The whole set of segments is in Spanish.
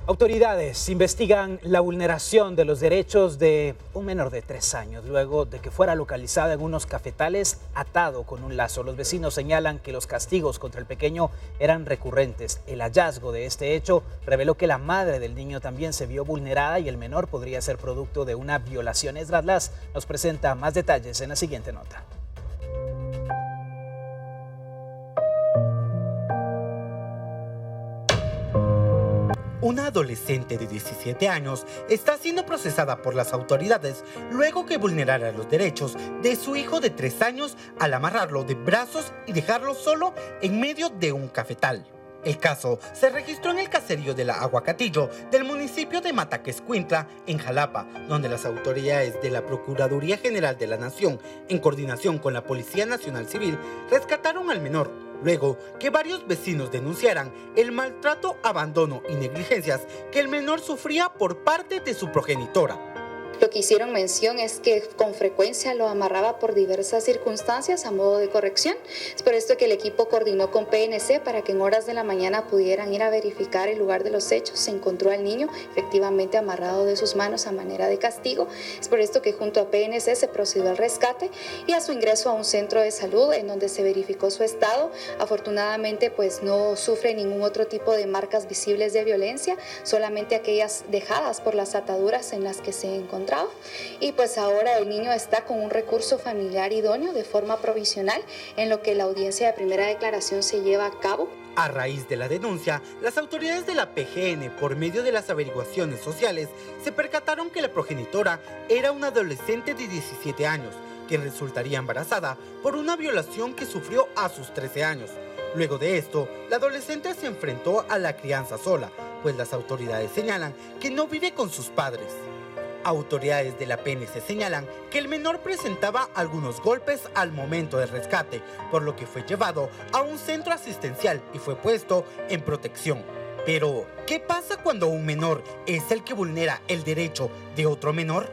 Autoridades investigan la vulneración de los derechos de un menor de 3 años luego de que fuera localizado en unos cafetales atado con un lazo. Los vecinos señalan que los castigos contra el pequeño eran recurrentes. El hallazgo de este hecho reveló que la madre del niño también se vio vulnerada y el menor podría ser producto de una violación. Esdras Las nos presenta más detalles en la siguiente nota. Una adolescente de 17 años está siendo procesada por las autoridades luego que vulnerara los derechos de su hijo de 3 años al amarrarlo de brazos y dejarlo solo en medio de un cafetal. El caso se registró en el caserío de la Aguacatillo del municipio de Mataquescuintla, en Jalapa, donde las autoridades de la Procuraduría General de la Nación, en coordinación con la Policía Nacional Civil, rescataron al menor, luego que varios vecinos denunciaran el maltrato, abandono y negligencias que el menor sufría por parte de su progenitora. Lo que hicieron mención es que con frecuencia lo amarraba por diversas circunstancias a modo de corrección. Es por esto que el equipo coordinó con PNC para que en horas de la mañana pudieran ir a verificar el lugar de los hechos. Se encontró al niño efectivamente amarrado de sus manos a manera de castigo. Es por esto que junto a PNC se procedió al rescate y a su ingreso a un centro de salud en donde se verificó su estado. Afortunadamente pues no sufre ningún otro tipo de marcas visibles de violencia, solamente aquellas dejadas por las ataduras en las que se encontraba. Y pues ahora el niño está con un recurso familiar idóneo de forma provisional en lo que la audiencia de primera declaración se lleva a cabo. A raíz de la denuncia, las autoridades de la PGN, por medio de las averiguaciones sociales, se percataron que la progenitora era una adolescente de 17 años, quien resultaría embarazada por una violación que sufrió a sus 13 años. Luego de esto, la adolescente se enfrentó a la crianza sola, pues las autoridades señalan que no vive con sus padres. Autoridades de la PNC señalan que el menor presentaba algunos golpes al momento del rescate, por lo que fue llevado a un centro asistencial y fue puesto en protección. Pero, ¿qué pasa cuando un menor es el que vulnera el derecho de otro menor?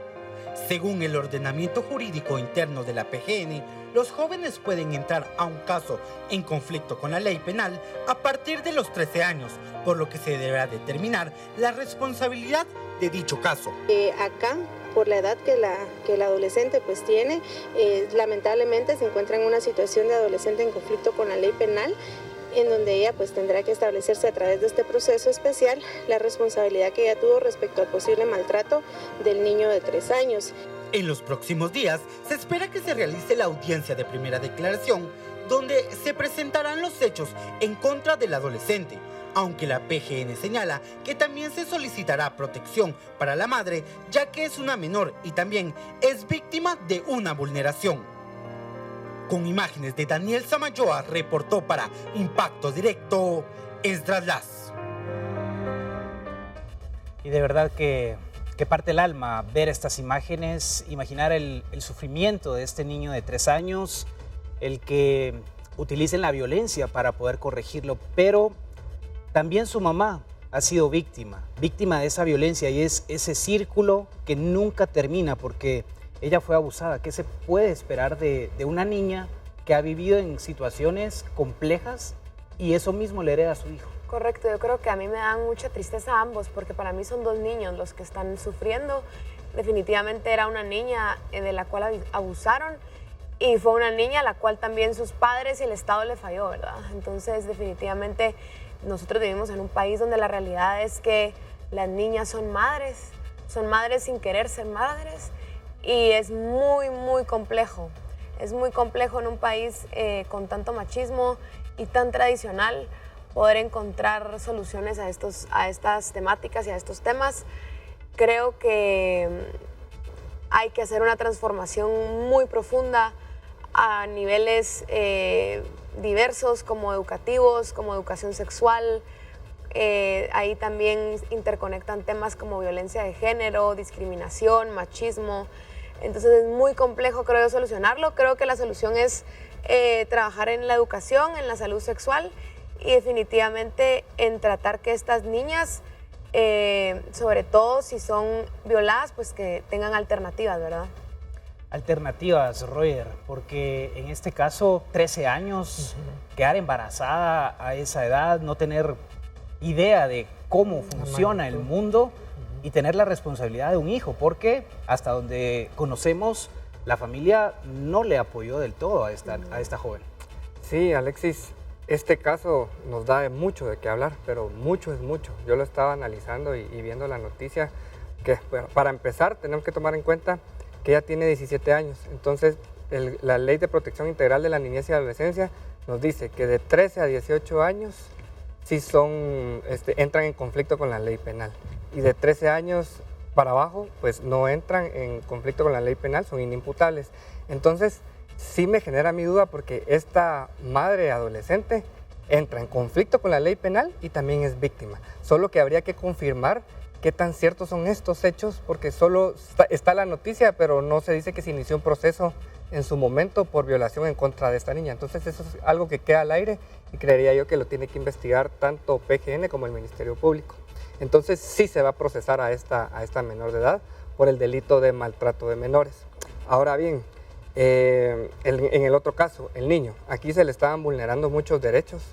Según el ordenamiento jurídico interno de la PGN, los jóvenes pueden entrar a un caso en conflicto con la ley penal a partir de los 13 años, por lo que se deberá determinar la responsabilidad de dicho caso. Acá, por la edad que la adolescente pues tiene, lamentablemente se encuentra en una situación de adolescente en conflicto con la ley penal, en donde ella pues tendrá que establecerse a través de este proceso especial la responsabilidad que ella tuvo respecto al posible maltrato del niño de 3 años. En los próximos días se espera que se realice la audiencia de primera declaración, donde se presentarán los hechos en contra del adolescente, aunque la PGN señala que también se solicitará protección para la madre, ya que es una menor y también es víctima de una vulneración. Con imágenes de Daniel Samayoa, reportó para Impacto Directo, Esdras Las. Y de verdad que parte el alma ver estas imágenes, imaginar el sufrimiento de este niño de 3 años, el que utilicen la violencia para poder corregirlo, pero también su mamá ha sido víctima de esa violencia y es ese círculo que nunca termina porque ella fue abusada. ¿Qué se puede esperar de una niña que ha vivido en situaciones complejas y eso mismo le hereda a su hijo? Correcto, yo creo que a mí me dan mucha tristeza ambos porque para mí son 2 niños los que están sufriendo. Definitivamente era una niña de la cual abusaron y fue una niña a la cual también sus padres y el Estado le falló, ¿verdad? Entonces definitivamente nosotros vivimos en un país donde la realidad es que las niñas son madres sin querer ser madres y es muy, muy complejo. Es muy complejo en un país con tanto machismo y tan tradicional poder encontrar soluciones a estas temáticas y a estos temas. Creo que hay que hacer una transformación muy profunda a niveles diversos como educativos, como educación sexual. Ahí también interconectan temas como violencia de género, discriminación, machismo. Entonces es muy complejo, creo yo, solucionarlo. Creo que la solución es trabajar en la educación, en la salud sexual y definitivamente en tratar que estas niñas, sobre todo si son violadas, pues que tengan alternativas, ¿verdad? Alternativas, Roger, porque en este caso 13 años, quedar embarazada a esa edad, no tener idea de cómo funciona el mundo y tener la responsabilidad de un hijo, porque hasta donde conocemos, la familia no le apoyó del todo a esta joven. Sí, Alexis, este caso nos da mucho de qué hablar, pero mucho es mucho. Yo lo estaba analizando y viendo la noticia, que para empezar tenemos que tomar en cuenta que ella tiene 17 años. Entonces, la Ley de Protección Integral de la Niñez y Adolescencia nos dice que de 13 a 18 años sí entran en conflicto con la ley penal. Y de 13 años para abajo, pues no entran en conflicto con la ley penal, son inimputables. Entonces, sí me genera mi duda porque esta madre adolescente entra en conflicto con la ley penal y también es víctima. Solo que habría que confirmar qué tan ciertos son estos hechos, porque solo está la noticia, pero no se dice que se inició un proceso en su momento por violación en contra de esta niña. Entonces eso es algo que queda al aire y creería yo que lo tiene que investigar tanto PGN como el Ministerio Público. Entonces sí se va a procesar a esta menor de edad por el delito de maltrato de menores. Ahora bien, en el otro caso, el niño, aquí se le estaban vulnerando muchos derechos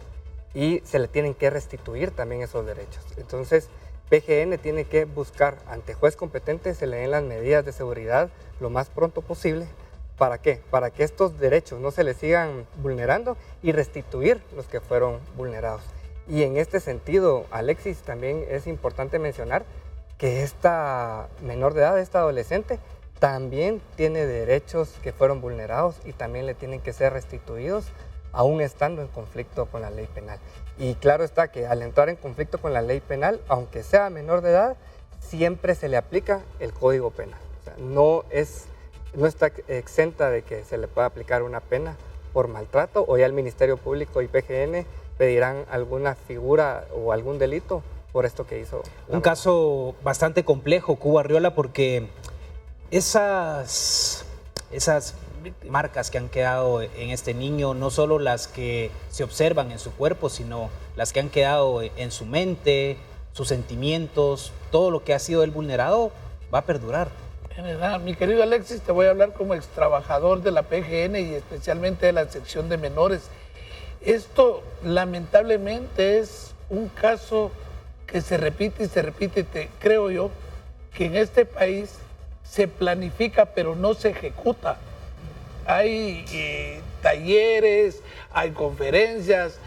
y se le tienen que restituir también esos derechos. Entonces, PGN tiene que buscar ante juez competente se le den las medidas de seguridad lo más pronto posible. ¿Para qué? Para que estos derechos no se les sigan vulnerando y restituir los que fueron vulnerados. Y en este sentido, Alexis, también es importante mencionar que esta menor de edad, esta adolescente, también tiene derechos que fueron vulnerados y también le tienen que ser restituidos aún estando en conflicto con la ley penal. Y claro está que al entrar en conflicto con la ley penal, aunque sea menor de edad, siempre se le aplica el Código Penal. O sea, no está exenta de que se le pueda aplicar una pena por maltrato, o ya el Ministerio Público y PGN pedirán alguna figura o algún delito por esto que hizo. Un caso bastante complejo, Cubo Arriola, porque esas marcas que han quedado en este niño, no solo las que se observan en su cuerpo, sino las que han quedado en su mente, sus sentimientos, todo lo que ha sido él vulnerado, va a perdurar. En verdad, mi querido Alexis, te voy a hablar como extrabajador de la PGN y especialmente de la sección de menores. Esto lamentablemente es un caso que se repite y se repite. Creo yo que en este país se planifica pero no se ejecuta. Hay talleres, hay conferencias,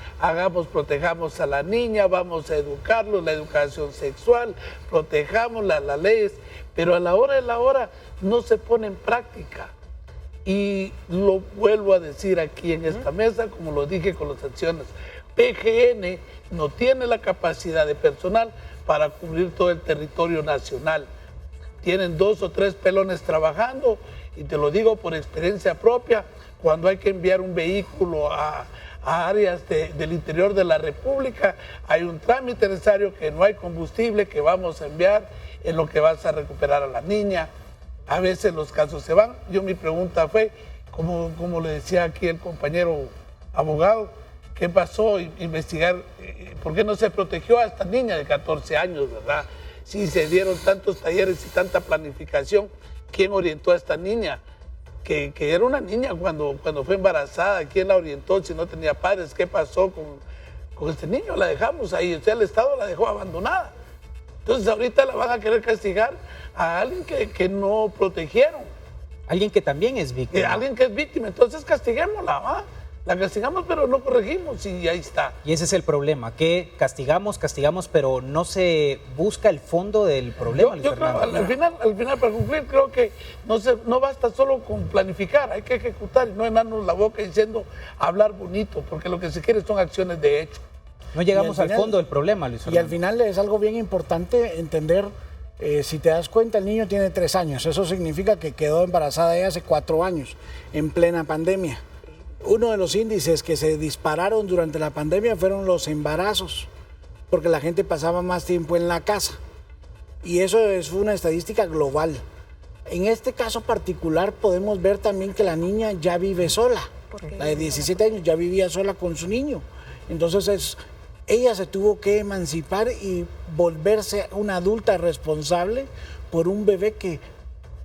protejamos a la niña, vamos a educarlos, la educación sexual, protejamos las leyes, pero a la hora de la hora no se pone en práctica. Y lo vuelvo a decir aquí en esta mesa, como lo dije con las acciones, PGN no tiene la capacidad de personal para cubrir todo el territorio nacional. Tienen 2 o 3 pelones trabajando, y te lo digo por experiencia propia, cuando hay que enviar un vehículo a áreas del interior de la República, hay un trámite necesario que no hay combustible que vamos a enviar, en lo que vas a recuperar a la niña. A veces los casos se van. Mi pregunta fue, como le decía aquí el compañero abogado, ¿qué pasó? Investigar, ¿por qué no se protegió a esta niña de 14 años, verdad? Si se dieron tantos talleres y tanta planificación, ¿quién orientó a esta niña? Que era una niña cuando fue embarazada, ¿quién la orientó si no tenía padres? ¿Qué pasó con este niño? La dejamos ahí, o sea, el Estado la dejó abandonada. Entonces ahorita la van a querer castigar a alguien que no protegieron. Alguien que también es víctima. Alguien que es víctima, entonces castiguémosla, ¿va? La castigamos, pero no corregimos y ahí está. Y ese es el problema, que castigamos, pero no se busca el fondo del problema. Yo creo, al final, para concluir, creo que no basta solo con planificar, hay que ejecutar y no llenarnos la boca diciendo hablar bonito, porque lo que se quiere son acciones de hecho. No llegamos al fondo del problema, Luis Fernando. Y al final es algo bien importante entender, si te das cuenta, el niño tiene 3 años, eso significa que quedó embarazada ella hace 4 años, en plena pandemia. Uno de los índices que se dispararon durante la pandemia fueron los embarazos, porque la gente pasaba más tiempo en la casa. Y eso es una estadística global. En este caso particular podemos ver también que la niña ya vive sola. La de 17 años ya vivía sola con su niño. Entonces ella se tuvo que emancipar y volverse una adulta responsable por un bebé que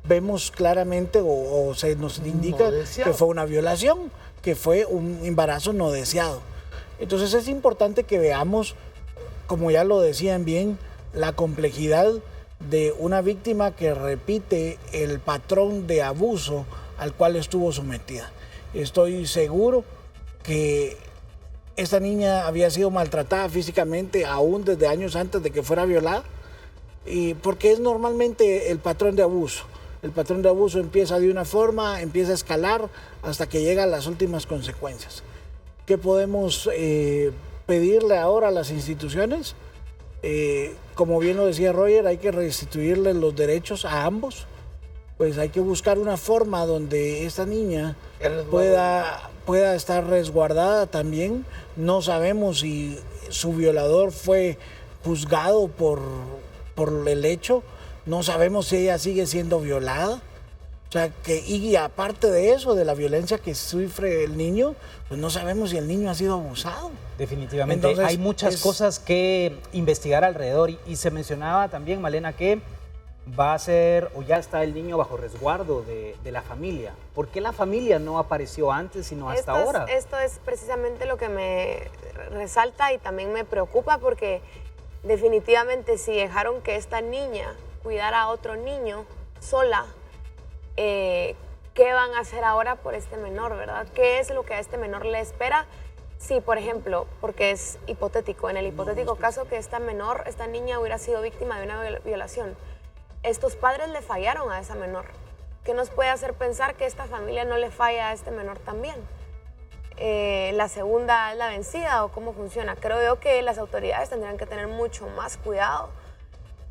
vemos claramente o se nos indica que fue una violación, que fue un embarazo no deseado. Entonces es importante que veamos como ya lo decían bien, la complejidad de una víctima que repite el patrón de abuso al cual estuvo sometida. Estoy seguro que esta niña había sido maltratada físicamente aún desde años antes de que fuera violada, y porque es normalmente el patrón de abuso. El patrón de abuso empieza de una forma, empieza a escalar hasta que llega a las últimas consecuencias. ¿Qué podemos pedirle ahora a las instituciones? Como bien lo decía Roger, hay que restituirle los derechos a ambos. Pues hay que buscar una forma donde esta niña pueda estar resguardada también. No sabemos si su violador fue juzgado por el hecho. No sabemos si ella sigue siendo violada. O sea, y aparte de eso, de la violencia que sufre el niño, pues no sabemos si el niño ha sido abusado. Definitivamente. Entonces, hay muchas cosas que investigar alrededor. Y se mencionaba también, Malena, que va a ser, o ya está el niño bajo resguardo de la familia. ¿Por qué la familia no apareció antes, sino hasta ahora? Esto es precisamente lo que me resalta y también me preocupa, porque definitivamente si dejaron que esta niña cuidara a otro niño sola, ¿qué van a hacer ahora por este menor, verdad? ¿Qué es lo que a este menor le espera? Sí, por ejemplo, porque es hipotético, en el hipotético caso que esta niña hubiera sido víctima de una violación, estos padres le fallaron a esa menor. ¿Qué nos puede hacer pensar que esta familia no le falla a este menor también? ¿La segunda es la vencida o cómo funciona? Creo yo que las autoridades tendrían que tener mucho más cuidado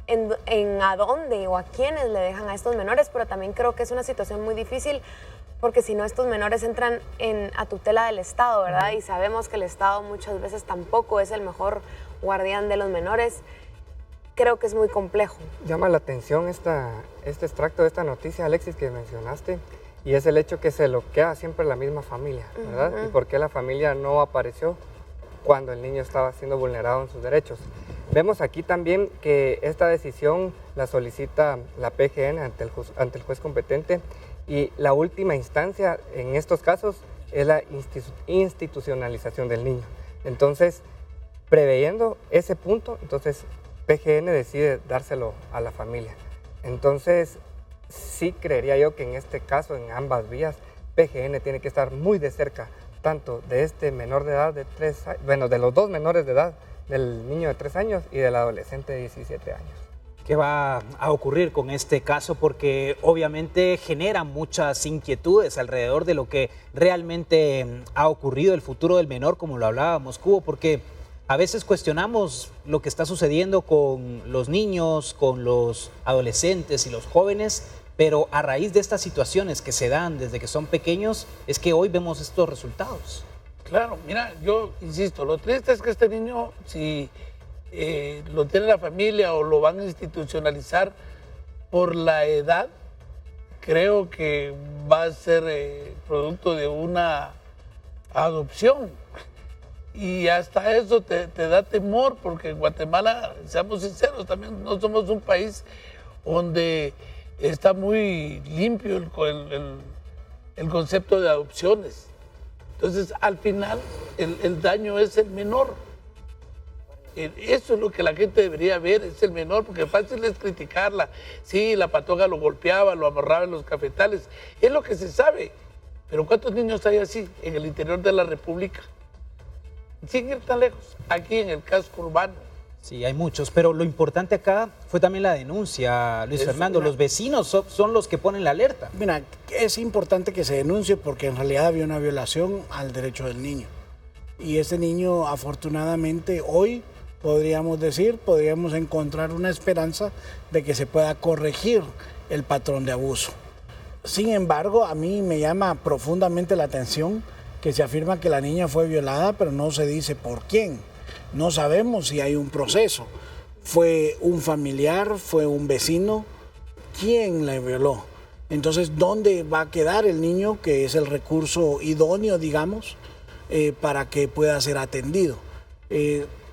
en a dónde o a quiénes le dejan a estos menores, pero también creo que es una situación muy difícil, porque si no, estos menores entran a tutela del Estado, ¿verdad? Y sabemos que el Estado muchas veces tampoco es el mejor guardián de los menores. Creo que es muy complejo. Llama la atención este extracto de esta noticia, Alexis, que mencionaste, y es el hecho que se lo queda siempre la misma familia, ¿verdad? ¿Y por qué la familia no apareció cuando el niño estaba siendo vulnerado en sus derechos? Vemos aquí también que esta decisión la solicita la PGN ante el juez competente, y la última instancia en estos casos es la institucionalización del niño. Entonces, preveyendo ese punto, entonces PGN decide dárselo a la familia. Entonces, sí creería yo que en este caso, en ambas vías, PGN tiene que estar muy de cerca, tanto de este menor de edad de 3 años, bueno, de los dos menores de edad, del niño de 3 años y del adolescente de 17 años. ¿Qué va a ocurrir con este caso? Porque obviamente genera muchas inquietudes alrededor de lo que realmente ha ocurrido, el futuro del menor, como lo hablábamos, Cubo, porque a veces cuestionamos lo que está sucediendo con los niños, con los adolescentes y los jóvenes, pero a raíz de estas situaciones que se dan desde que son pequeños, es que hoy vemos estos resultados. Claro, mira, yo insisto, lo triste es que este niño, si lo tiene la familia o lo van a institucionalizar por la edad, creo que va a ser producto de una adopción. Y hasta eso te da temor, porque en Guatemala, seamos sinceros, también no somos un país donde está muy limpio el concepto de adopciones. Entonces, al final, el daño es el menor. Eso es lo que la gente debería ver, es el menor, porque fácil es criticarla. Sí, la patoja lo golpeaba, lo amarraba en los cafetales, es lo que se sabe. Pero ¿cuántos niños hay así en el interior de la República? Sin ir tan lejos, aquí en el casco urbano. Sí, hay muchos, pero lo importante acá fue también la denuncia, Luis Fernando. Los vecinos son los que ponen la alerta. Mira, es importante que se denuncie porque en realidad había una violación al derecho del niño. Y ese niño, afortunadamente, hoy podríamos encontrar una esperanza de que se pueda corregir el patrón de abuso. Sin embargo, a mí me llama profundamente la atención que se afirma que la niña fue violada, pero no se dice por quién. No sabemos si hay un proceso. ¿Fue un familiar? ¿Fue un vecino? ¿Quién la violó? Entonces, ¿dónde va a quedar el niño, que es el recurso idóneo, digamos, para que pueda ser atendido?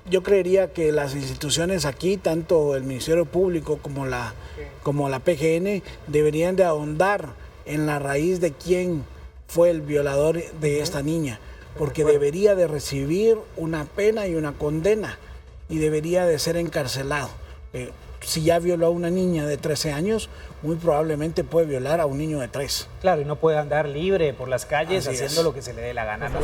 Yo creería que las instituciones aquí, tanto el Ministerio Público como la PGN, deberían de ahondar en la raíz de quién fue el violador de esta niña, porque debería de recibir una pena y una condena. y debería de ser encarcelado. Si ya violó a una niña de 13 años, muy probablemente puede violar a un niño de 3. Claro, y no puede andar libre por las calles Así haciendo es. lo que se le dé la gana, ¿no?